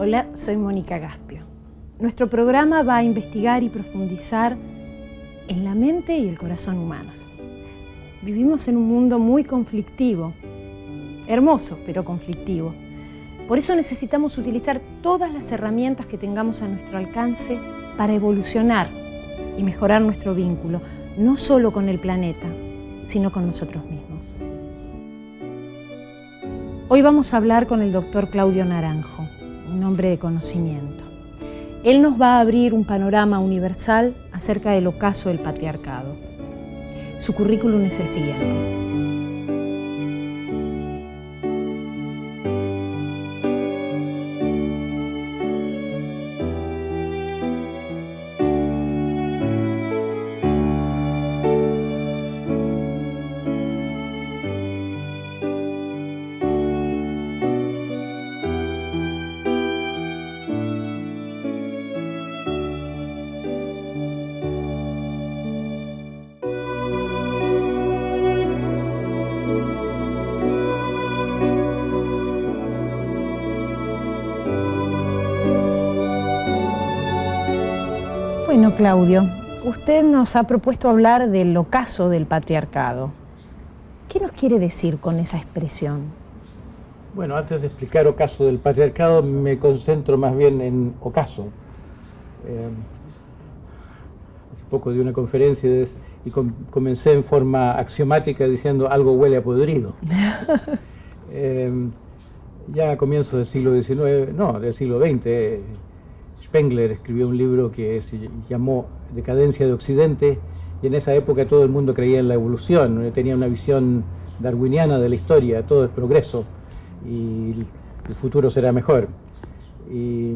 Hola, soy Mónica Gaspio. Nuestro programa va a investigar y profundizar en la mente y el corazón humanos. Vivimos en un mundo muy conflictivo, hermoso, pero conflictivo. Por eso necesitamos utilizar todas las herramientas que tengamos a nuestro alcance para evolucionar y mejorar nuestro vínculo, no solo con el planeta, sino con nosotros mismos. Hoy vamos a hablar con el doctor Claudio Naranjo, un hombre de conocimiento. Él nos va a abrir un panorama universal acerca del ocaso del patriarcado. Su currículum es el siguiente. Bueno, Claudio, usted nos ha propuesto hablar del ocaso del patriarcado. ¿Qué nos quiere decir con esa expresión? Bueno, antes de explicar ocaso del patriarcado, me concentro más bien en ocaso. Hace poco di una conferencia y comencé en forma axiomática diciendo algo huele a podrido. Ya a comienzos del siglo XIX, no, del siglo XX, Spengler escribió un libro que se llamó Decadencia de Occidente, y en esa época todo el mundo creía en la evolución, tenía una visión darwiniana de la historia, todo es progreso y el futuro será mejor. Y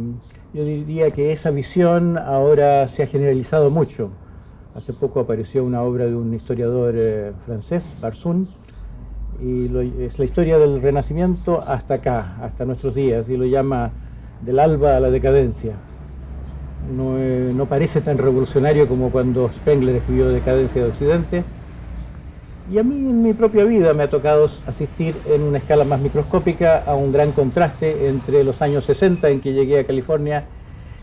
yo diría que esa visión ahora se ha generalizado mucho. Hace poco apareció una obra de un historiador francés, Barsoun, y es la historia del Renacimiento hasta acá, hasta nuestros días, y lo llama Del alba a la decadencia. No parece tan revolucionario como cuando Spengler escribió Decadencia de Occidente. Y a mí en mi propia vida me ha tocado asistir en una escala más microscópica a un gran contraste entre los años 60 en que llegué a California,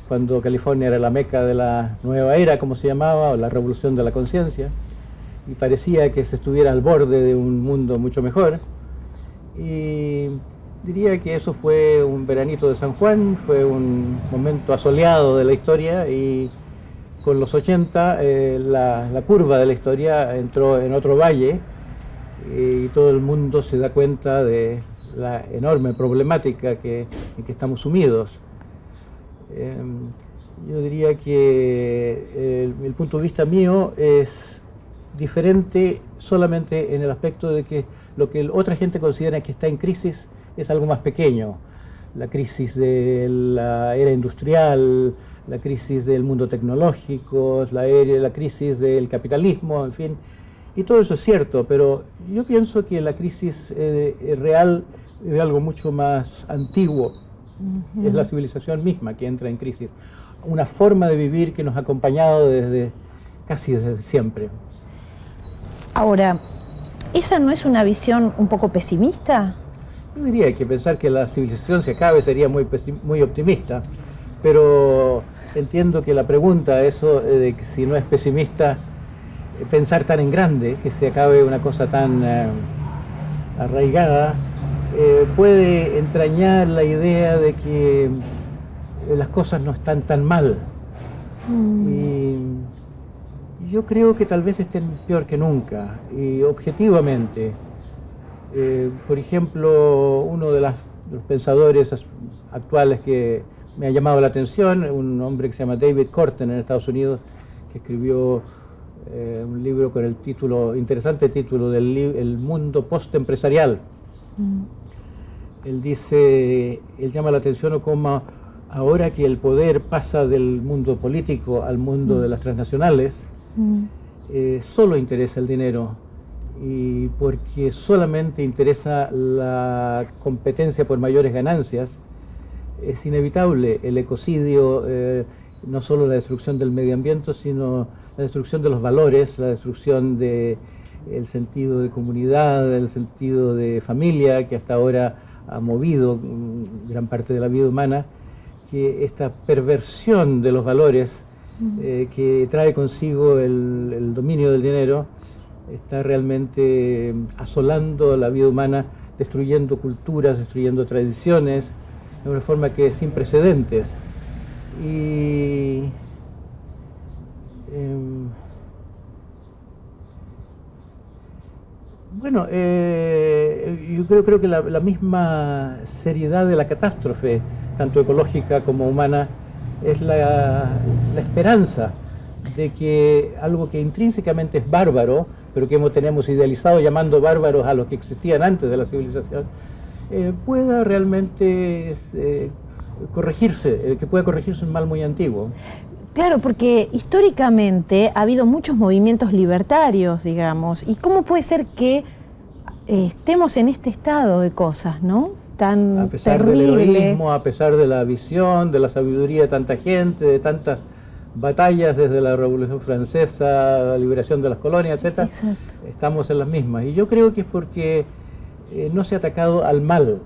cuando California era la meca de la nueva era, como se llamaba, o la revolución de la conciencia, y parecía que se estuviera al borde de un mundo mucho mejor. Y diría que eso fue un veranito de San Juan, fue un momento asoleado de la historia, y con los 80 la curva de la historia entró en otro valle y todo el mundo se da cuenta de la enorme problemática en que estamos sumidos. Yo diría que el punto de vista mío es diferente solamente en el aspecto de que lo que otra gente considera que está en crisis es algo más pequeño. La crisis de la era industrial, la crisis del mundo tecnológico, la crisis del capitalismo, en fin. Y todo eso es cierto, pero yo pienso que la crisis real es de algo mucho más antiguo. Es la civilización misma que entra en crisis. Una forma de vivir que nos ha acompañado casi desde siempre. Ahora, ¿esa no es una visión un poco pesimista? Yo diría que pensar que la civilización se acabe sería muy optimista, pero entiendo que la pregunta, eso de que si no es pesimista, pensar tan en grande, que se acabe una cosa tan arraigada, puede entrañar la idea de que las cosas no están tan mal. Y yo creo que tal vez estén peor que nunca, y objetivamente. Por ejemplo, uno de los pensadores actuales que me ha llamado la atención, un hombre que se llama David Korten en Estados Unidos, que escribió un libro con el interesante título del El mundo postempresarial. Él llama la atención como ahora que el poder pasa del mundo político al mundo de las transnacionales, solo interesa el dinero, y porque solamente interesa la competencia por mayores ganancias, es inevitable el ecocidio, no solo la destrucción del medio ambiente, sino la destrucción de los valores, la destrucción del sentido de comunidad, el sentido de familia, que hasta ahora ha movido gran parte de la vida humana, que esta perversión de los valores que trae consigo el dominio del dinero está realmente asolando la vida humana, destruyendo culturas, destruyendo tradiciones, de una forma que es sin precedentes. Y bueno, yo creo que la misma seriedad de la catástrofe, tanto ecológica como humana, es la esperanza de que algo que intrínsecamente es bárbaro, pero que tenemos idealizado llamando bárbaros a los que existían antes de la civilización, pueda realmente corregirse, que pueda corregirse un mal muy antiguo. Claro, porque históricamente ha habido muchos movimientos libertarios, digamos, y ¿cómo puede ser que estemos en este estado de cosas, ¿no? Tan a pesar terrible. Del heroísmo, a pesar de la visión, de la sabiduría de tanta gente, de tantas batallas desde la Revolución Francesa, la liberación de las colonias, etc. Exacto. Estamos en las mismas. Y yo creo que es porque no se ha atacado al mal,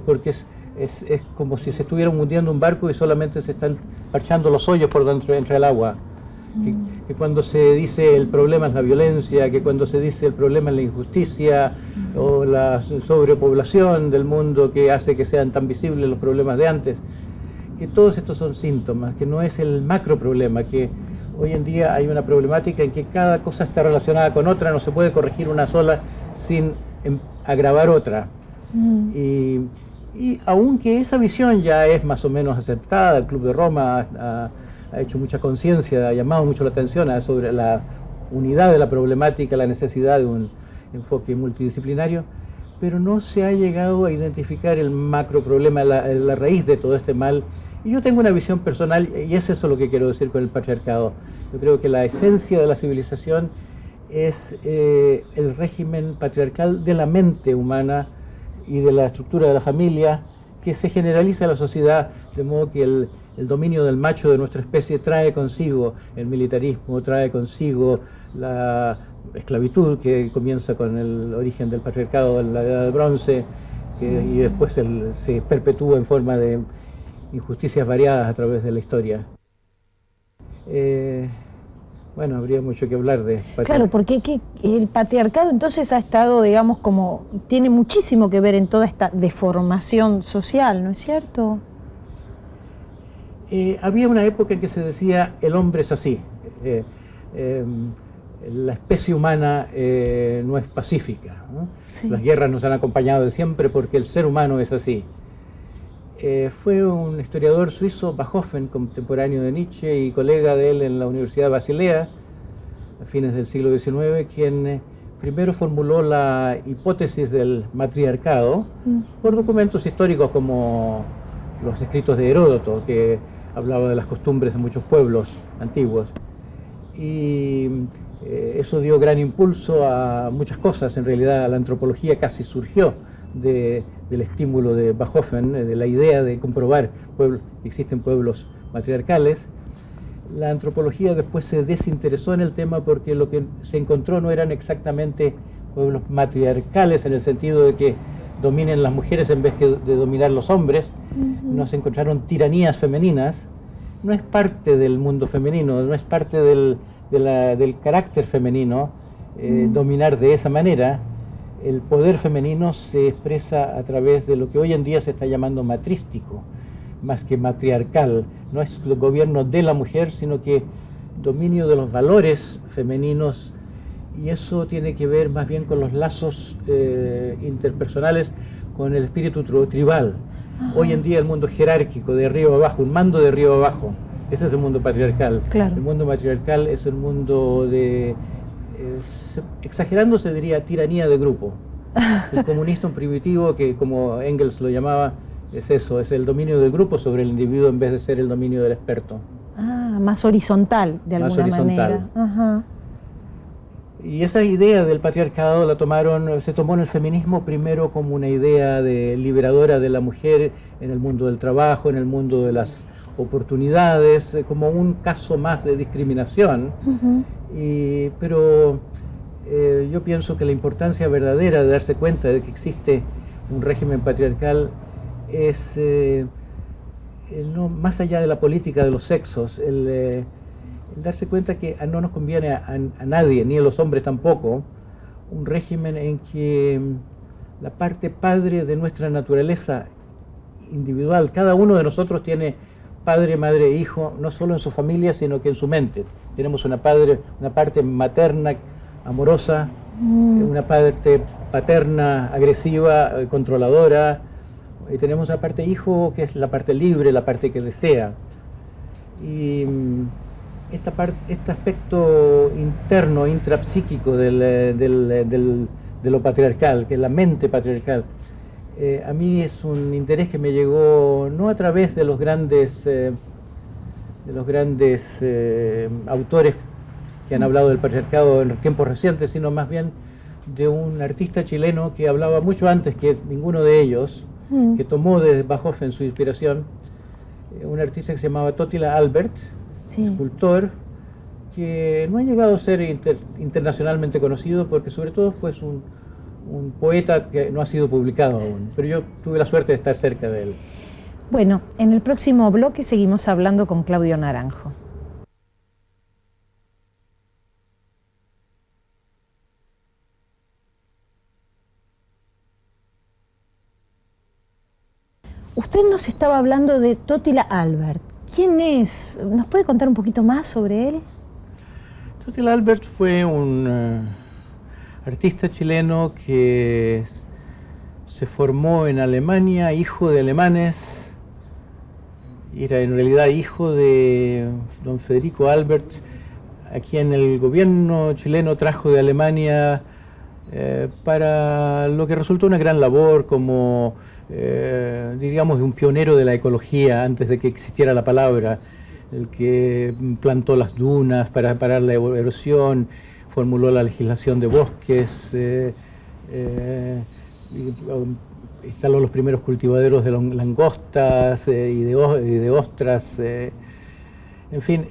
porque es como si se estuviera hundiendo un barco y solamente se están parchando los hoyos por dentro entre el agua. Que cuando se dice el problema es la violencia, que cuando se dice el problema es la injusticia o la sobrepoblación del mundo que hace que sean tan visibles los problemas de antes, que todos estos son síntomas, que no es el macro problema, que hoy en día hay una problemática en que cada cosa está relacionada con otra, no se puede corregir una sola sin agravar otra. Y aunque esa visión ya es más o menos aceptada, el Club de Roma ha hecho mucha conciencia, ha llamado mucho la atención sobre la unidad de la problemática, la necesidad de un enfoque multidisciplinario, pero no se ha llegado a identificar el macro problema, la raíz de todo este mal. Y yo tengo una visión personal, y es eso lo que quiero decir con el patriarcado. Yo creo que la esencia de la civilización es el régimen patriarcal de la mente humana y de la estructura de la familia, que se generaliza en la sociedad, de modo que el dominio del macho de nuestra especie trae consigo el militarismo, trae consigo la esclavitud que comienza con el origen del patriarcado en la Edad del Bronce, y después se perpetúa en forma de injusticias variadas a través de la historia. Bueno, habría mucho que hablar de patriarcado. Claro, porque el patriarcado entonces ha estado, digamos, tiene muchísimo que ver en toda esta deformación social, ¿no es cierto? Había una época en que se decía el hombre es así, la especie humana no es pacífica, ¿no? Sí. Las guerras nos han acompañado de siempre porque el ser humano es así. Fue un historiador suizo, Bachofen, contemporáneo de Nietzsche y colega de él en la Universidad de Basilea, a fines del siglo XIX, quien primero formuló la hipótesis del matriarcado por documentos históricos como los escritos de Heródoto, que hablaba de las costumbres de muchos pueblos antiguos. Y eso dio gran impulso a muchas cosas. En realidad la antropología casi surgió del estímulo de Bachofen, de la idea de comprobar que existen pueblos matriarcales. La antropología después se desinteresó en el tema porque lo que se encontró no eran exactamente pueblos matriarcales en el sentido de que dominen las mujeres en vez de dominar los hombres. No se encontraron tiranías femeninas. No es parte del mundo femenino, no es parte del carácter femenino dominar de esa manera. El poder femenino se expresa a través de lo que hoy en día se está llamando matrístico, más que matriarcal. No es el gobierno de la mujer, sino que dominio de los valores femeninos, y eso tiene que ver más bien con los lazos interpersonales, con el espíritu tribal. Hoy en día el mundo jerárquico, de arriba abajo, un mando de arriba abajo, ese es el mundo patriarcal. Claro. El mundo matriarcal es el mundo de, exagerando se diría, tiranía de grupo. El comunismo primitivo, que como Engels lo llamaba, es eso, es el dominio del grupo sobre el individuo en vez de ser el dominio del experto. Más horizontal, de alguna manera. Ajá. Y esa idea del patriarcado se tomó en el feminismo primero como una idea liberadora de la mujer en el mundo del trabajo, en el mundo de las oportunidades, como un caso más de discriminación. Pero yo pienso que la importancia verdadera de darse cuenta de que existe un régimen patriarcal es no, más allá de la política de los sexos, el darse cuenta que no nos conviene a nadie, ni a los hombres tampoco, un régimen en que la parte padre de nuestra naturaleza individual, cada uno de nosotros tiene padre, madre e hijo, no solo en su familia, sino que en su mente. Tenemos una parte materna, amorosa, una parte paterna, agresiva, controladora, y tenemos una parte hijo, que es la parte libre, la parte que desea. Y este aspecto interno, intrapsíquico de lo patriarcal, que es la mente patriarcal, a mí es un interés que me llegó no a través de los grandes autores que han hablado del patriarcado en tiempos recientes, sino más bien de un artista chileno que hablaba mucho antes que ninguno de ellos, que tomó de Bajhoff en su inspiración, un artista que se llamaba Totila Albert, escultor, que no ha llegado a ser internacionalmente conocido porque sobre todo fue un poeta que no ha sido publicado aún, pero yo tuve la suerte de estar cerca de él. Bueno, en el próximo bloque seguimos hablando con Claudio Naranjo. Usted nos estaba hablando de Totila Albert. ¿Quién es? ¿Nos puede contar un poquito más sobre él? Totila Albert fue un artista chileno que se formó en Alemania, hijo de alemanes. Era en realidad hijo de don Federico Albert, a quien el gobierno chileno trajo de Alemania para lo que resultó una gran labor como, diríamos, de un pionero de la ecología antes de que existiera la palabra, el que plantó las dunas para parar la erosión, formuló la legislación de bosques, instaló los primeros cultivaderos de langostas y de ostras, en fin,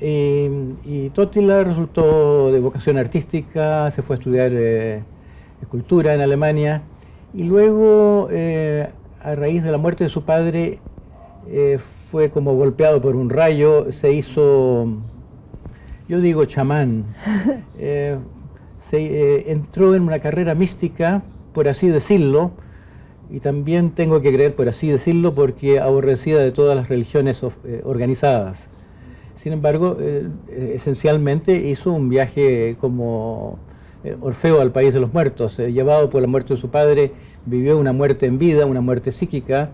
y Totila resultó de vocación artística, se fue a estudiar escultura en Alemania, y luego, a raíz de la muerte de su padre, fue como golpeado por un rayo, se hizo, yo digo chamán, entró en una carrera mística, por así decirlo, y también tengo que creer, por así decirlo, porque aborrecida de todas las religiones organizadas. Sin embargo, esencialmente hizo un viaje como Orfeo al país de los muertos, llevado por la muerte de su padre, vivió una muerte en vida, una muerte psíquica,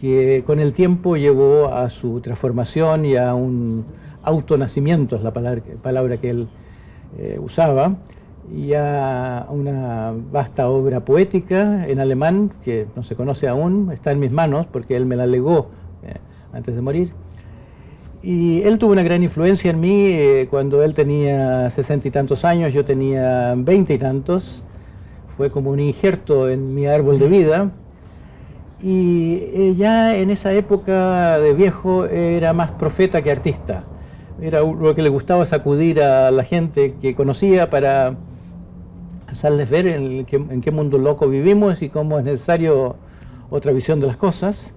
que con el tiempo llevó a su transformación y a un autonacimiento, es la palabra que él usaba, y a una vasta obra poética en alemán, que no se conoce aún, está en mis manos, porque él me la legó antes de morir. Y él tuvo una gran influencia en mí cuando él tenía 60 y tantos años, yo tenía 20 y tantos, fue como un injerto en mi árbol de vida. Y ya en esa época de viejo era más profeta que artista. Era lo que le gustaba sacudir a la gente que conocía para hacerles ver en qué mundo loco vivimos y cómo es necesario otra visión de las cosas.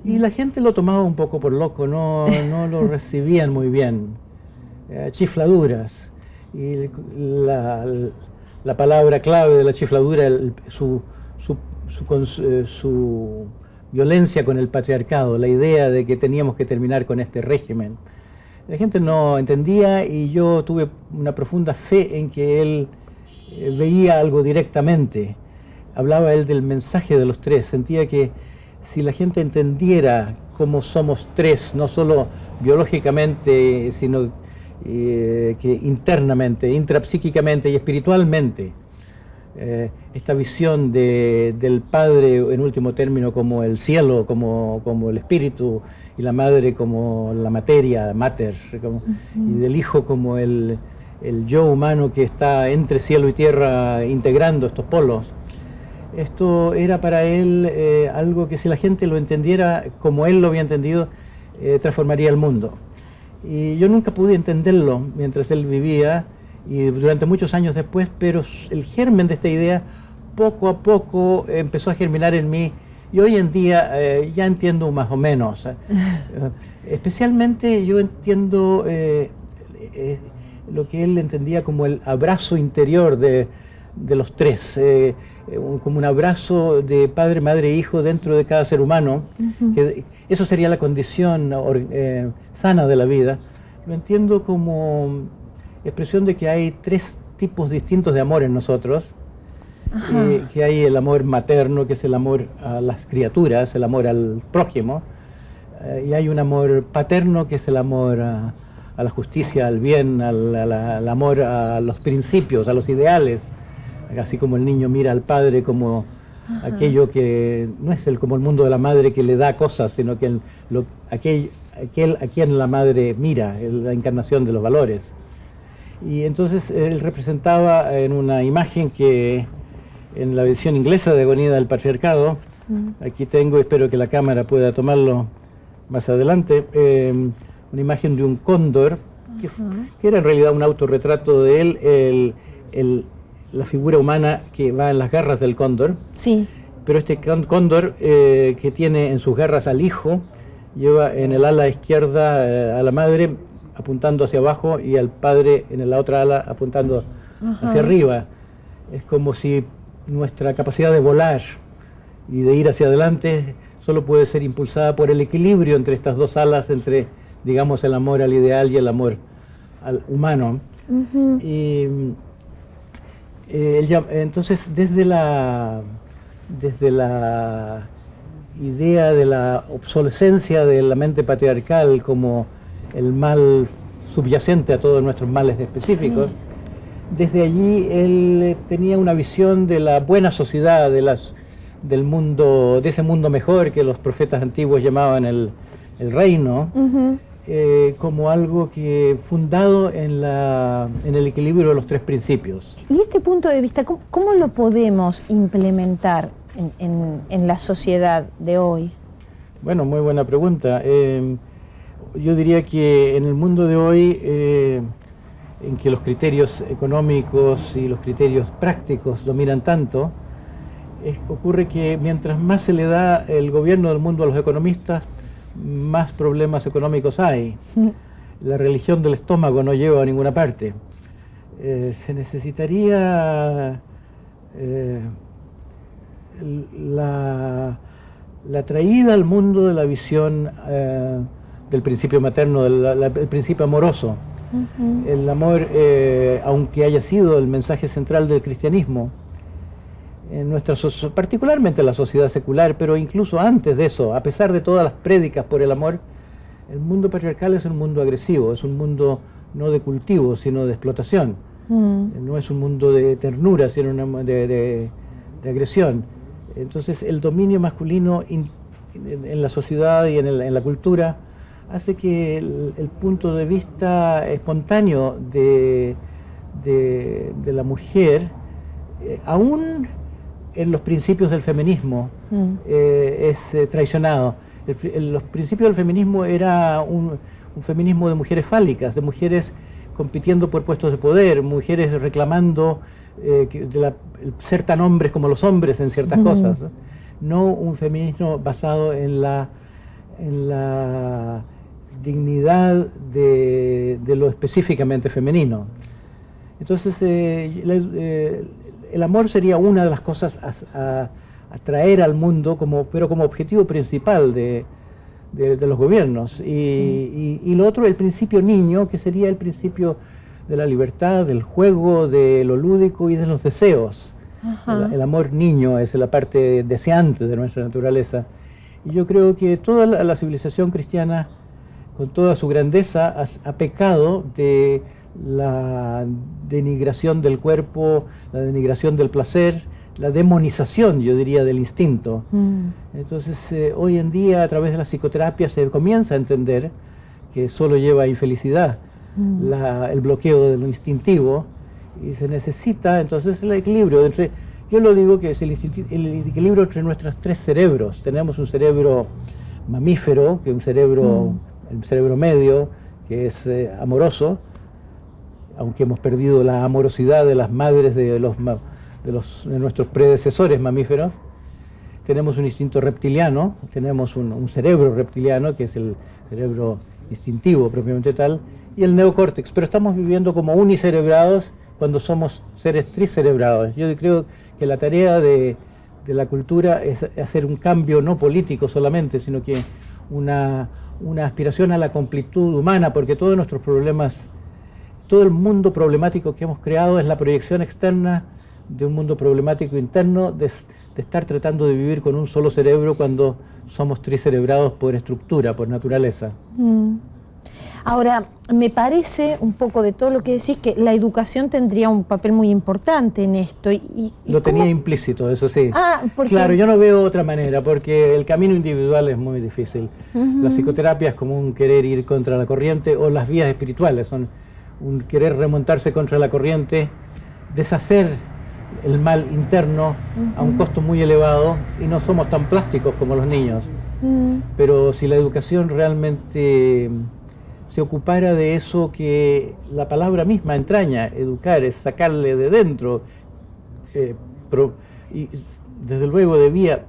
Y la gente lo tomaba un poco por loco, no lo recibían muy bien. Chifladuras. Y la palabra clave de la chifladura, su violencia con el patriarcado, la idea de que teníamos que terminar con este régimen. La gente no entendía y yo tuve una profunda fe en que él veía algo directamente. Hablaba él del mensaje de los tres, sentía que si la gente entendiera cómo somos tres, no solo biológicamente, sino que internamente, intrapsíquicamente y espiritualmente, esta visión del padre en último término como el cielo, como el espíritu, y la madre como la materia, mater, y del hijo como el yo humano que está entre cielo y tierra integrando estos polos. Esto era para él algo que si la gente lo entendiera como él lo había entendido, transformaría el mundo. Y yo nunca pude entenderlo mientras él vivía, y durante muchos años después, pero el germen de esta idea poco a poco empezó a germinar en mí Y hoy en día ya entiendo más o menos. Especialmente yo entiendo lo que él entendía como el abrazo interior de los tres, como un abrazo de padre, madre e hijo dentro de cada ser humano. Que eso sería la condición sana de la vida. Lo entiendo como expresión de que hay tres tipos distintos de amor en nosotros. Que hay el amor materno, que es el amor a las criaturas, el amor al prójimo, y hay un amor paterno, que es el amor a la justicia, al bien, al amor a los principios, a los ideales, así como el niño mira al padre como aquello que no es como el mundo de la madre que le da cosas, sino que aquel a quien la madre mira, la encarnación de los valores. Y entonces él representaba en una imagen que en la versión inglesa de Agonía del Patriarcado, aquí tengo, espero que la cámara pueda tomarlo más adelante, una imagen de un cóndor, que era en realidad un autorretrato de él, la figura humana que va en las garras del cóndor. Sí. Pero este cóndor que tiene en sus garras al hijo, lleva en el ala izquierda a la madre apuntando hacia abajo y al padre en la otra ala apuntando hacia arriba. Es como si nuestra capacidad de volar y de ir hacia adelante solo puede ser impulsada por el equilibrio entre estas dos alas, entre, digamos, el amor al ideal y el amor al humano. Y entonces, desde la idea de la obsolescencia de la mente patriarcal como el mal subyacente a todos nuestros males específicos, desde allí él tenía una visión de la buena sociedad, del mundo, de ese mundo mejor que los profetas antiguos llamaban el reino, como algo que fundado en el equilibrio de los tres principios. Y este punto de vista, ¿cómo lo podemos implementar en la sociedad de hoy? Bueno, muy buena pregunta. Yo diría que en el mundo de hoy, en que los criterios económicos y los criterios prácticos dominan tanto, ocurre que mientras más se le da el gobierno del mundo a los economistas, más problemas económicos hay. La religión del estómago no lleva a ninguna parte. Se necesitaría la traída al mundo de la visión del principio materno, el principio amoroso. El amor, aunque haya sido el mensaje central del cristianismo, en particularmente en la sociedad secular, pero incluso antes de eso, a pesar de todas las prédicas por el amor, el mundo patriarcal es un mundo agresivo, es un mundo no de cultivo, sino de explotación. No es un mundo de ternura, sino de agresión. Entonces el dominio masculino en la sociedad y en la cultura hace que el punto de vista espontáneo de la mujer, aún en los principios del feminismo, es traicionado. Los principios del feminismo era un feminismo de mujeres fálicas, de mujeres compitiendo por puestos de poder, mujeres reclamando el ser tan hombres como los hombres en ciertas cosas, no un feminismo basado en la dignidad de lo específicamente femenino. Entonces el amor sería una de las cosas a traer al mundo, pero como objetivo principal de los gobiernos. Y lo otro, el principio niño, que sería el principio de la libertad, del juego, de lo lúdico y de los deseos. El amor niño es la parte deseante de nuestra naturaleza. Y yo creo que toda la civilización cristiana, con toda su grandeza, ha pecado de la denigración del cuerpo, la denigración del placer, la demonización, yo diría, del instinto. Entonces, hoy en día, a través de la psicoterapia, se comienza a entender que solo lleva a infelicidad el bloqueo de lo instintivo, y se necesita entonces el equilibrio entre, yo lo digo que es el equilibrio entre nuestros tres cerebros. Tenemos un cerebro mamífero, que es el cerebro medio, que es amoroso, aunque hemos perdido la amorosidad de las madres de nuestros predecesores mamíferos. tenemos un instinto reptiliano, tenemos un cerebro reptiliano, que es el cerebro instintivo propiamente tal, y el neocórtex, pero estamos viviendo como unicerebrados cuando somos seres tricerebrados. Yo creo que la tarea de la cultura es hacer un cambio no político solamente, sino que una aspiración a la completud humana, porque todos nuestros problemas, todo el mundo problemático que hemos creado es la proyección externa de un mundo problemático interno, de estar tratando de vivir con un solo cerebro cuando somos tricerebrados por estructura, por naturaleza. Ahora, me parece un poco de todo lo que decís que la educación tendría un papel muy importante en esto. Lo tenía implícito, eso sí. Porque... Claro, yo no veo otra manera, porque el camino individual es muy difícil. La psicoterapia es como un querer ir contra la corriente, o las vías espirituales son un querer remontarse contra la corriente, deshacer el mal interno a un costo muy elevado, y no somos tan plásticos como los niños. Pero si la educación realmente se ocupara de eso que la palabra misma entraña, educar, es sacarle de dentro, y desde luego debía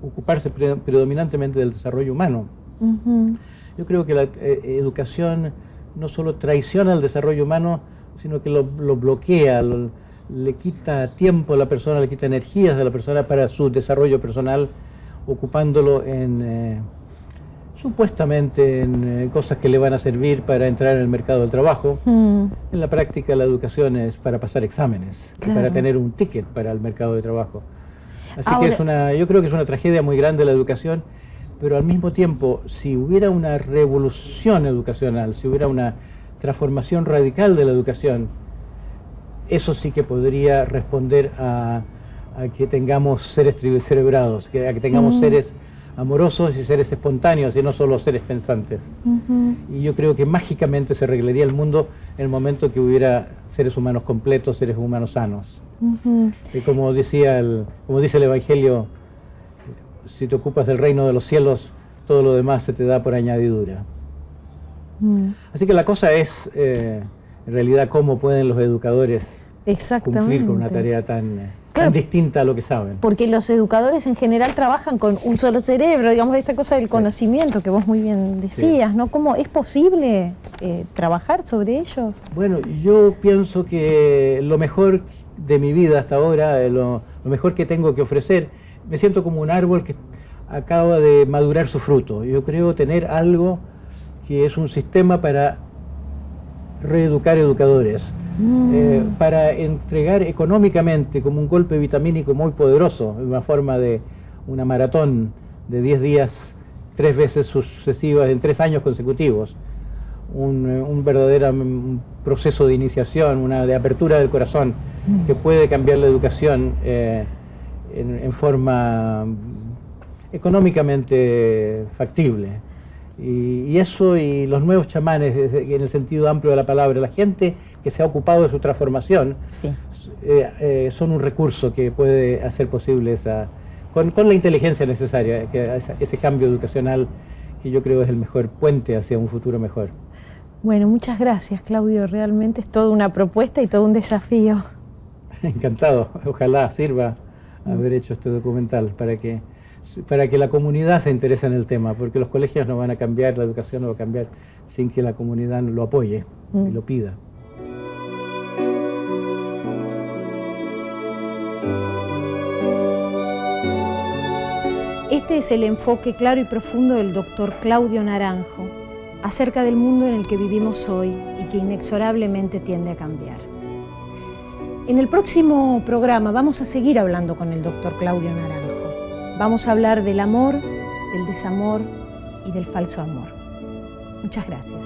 ocuparse predominantemente del desarrollo humano. Yo creo que la educación no solo traiciona el desarrollo humano, sino que lo bloquea, le quita tiempo a la persona, le quita energías de la persona para su desarrollo personal, ocupándolo supuestamente en cosas que le van a servir para entrar en el mercado del trabajo. En la práctica la educación es para pasar exámenes, para tener un ticket para el mercado de trabajo. Así que yo creo que es una tragedia muy grande la educación, pero al mismo tiempo, si hubiera una revolución educacional, si hubiera una transformación radical de la educación, eso sí que podría responder a que tengamos seres tricerebrados, a que tengamos seres amorosos y seres espontáneos y no solo seres pensantes. Y yo creo que mágicamente se arreglaría el mundo en el momento que hubiera seres humanos completos, seres humanos sanos. Y como dice el Evangelio, si te ocupas del reino de los cielos, todo lo demás se te da por añadidura. Así que la cosa es, en realidad, cómo pueden los educadores cumplir con una tarea tan distinta a lo que saben. Porque los educadores en general trabajan con un solo cerebro, digamos, esta cosa del conocimiento que vos muy bien decías, ¿no? ¿Cómo es posible trabajar sobre ellos? Bueno, yo pienso que lo mejor de mi vida hasta ahora, lo mejor que tengo que ofrecer, me siento como un árbol que acaba de madurar su fruto. Yo creo tener algo que es un sistema para reeducar educadores. Para entregar económicamente como un golpe vitamínico muy poderoso, en una forma de una maratón de 10 días, 3 veces sucesivas, en 3 años consecutivos, un verdadero proceso de iniciación, de apertura del corazón, que puede cambiar la educación en forma económicamente factible. Y eso, y los nuevos chamanes, en el sentido amplio de la palabra, la gente que se ha ocupado de su transformación, son un recurso que puede hacer posible con la inteligencia necesaria, ese cambio educacional que yo creo es el mejor puente hacia un futuro mejor. Bueno, muchas gracias, Claudio. Realmente es toda una propuesta y todo un desafío. Encantado. Ojalá sirva haber hecho este documental para que la comunidad se interese en el tema, porque los colegios no van a cambiar, la educación no va a cambiar sin que la comunidad lo apoye y lo pida. Este es el enfoque claro y profundo del doctor Claudio Naranjo acerca del mundo en el que vivimos hoy y que inexorablemente tiende a cambiar. En el próximo programa vamos a seguir hablando con el doctor Claudio Naranjo. Vamos a hablar del amor, del desamor y del falso amor. Muchas gracias.